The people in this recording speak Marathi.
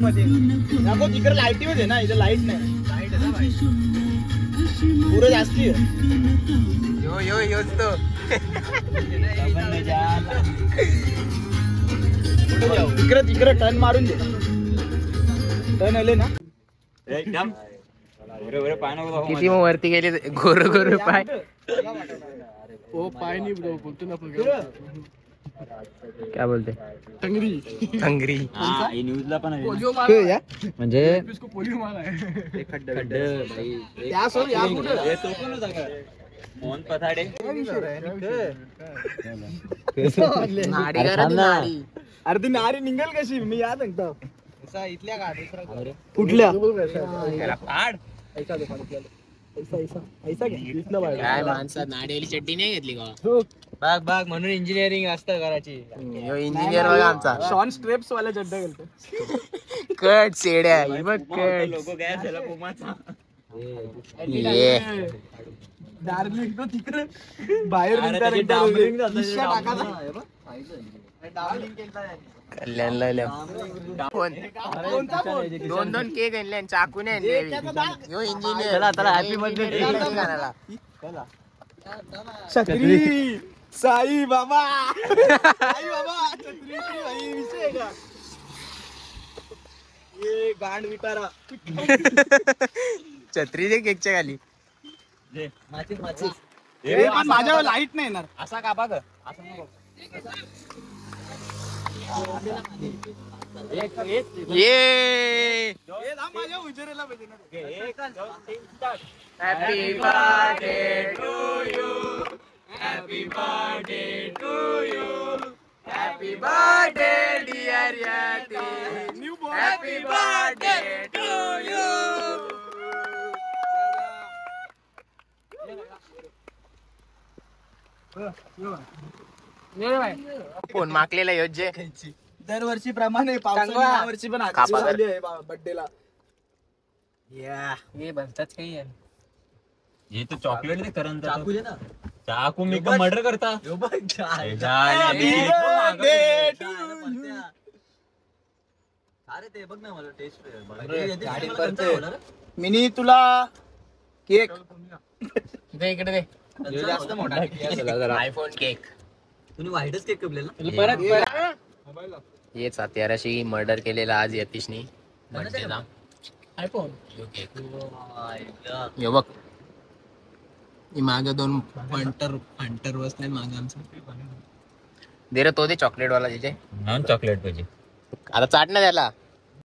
मध्ये नको तिकडे लाईटी मध्ये ना, इथे लाईट नाही. लाईट आहे ना भाई, पुरं जास्ती आहे. यो यो योच तो. तिकडे तिकडे टर्न मारून दे. टर्न आले ना एकदम किती मग वरती गेले गोर गोर पाय. ओ पाय नाही ब्रो, बोलतो ना आपण. काय बोलते टंगरी टंगरी. न्यूजला पण आहे म्हणजे त्या सोड या कुठे मोहन पथाडे अरे ती नारी निघेल कशी, मी या सांगतो. इथल्या का कुठल्या काय माणसात नाडेली चड्डी नाही घेतली का? बाग बाग म्हणून इंजिनिअरिंग असतं करायची. इंजिनियर बघा आमचा शॉन स्ट्रेप्स वाला चड्डा घालतो. कट सेड्या ही बघ कट. लोगो काय झाला पुमाचा. ये डार्लिंग तो तिकडे बाहेर कल्याण लावल्या. दोन दोन केक आणले चाकू नाही आणले. यो इंजिनियर हॅपी बर्थडे. छत्री साई बाबा, साई बाबा छत्री भाई विषय का ये गांड विटारा. छत्रीचे केकच्या खाली. माचीस माचीस. पण माझ्यावर लाईट नाही येणार. असा का बघ ये माझ्या उजेरीला पाहिजे ना. Happy birthday to you, happy birthday to you, happy birthday dear Yati, happy birthday to you. Phone मागलेला योज्य दरवर्षी प्रमाणे पावसाळ्या वर्षी पण आली आहे बर्थडेला. हे बनतात काही आहे. ये तो चॉकलेट दे करण चाकू दे ना. चाकू मी का मर्डर करता. अरे ते बघ ना मला टेस्ट. मिनी तुला केक दे इकडे दे. जास्त मोठा आयफोन केक. तुम्ही व्हाईटच केक कपलेला परत हेच हत्याराशी मर्डर केलेला आज यतीशनी बर्थडेला. आयफोन यो बघ. माग दोन फंटर बसले माग आमचं. दे रे तो दे चॉकलेट वाला तिथे. चॉकलेट पाहिजे आता चाट ना त्याला.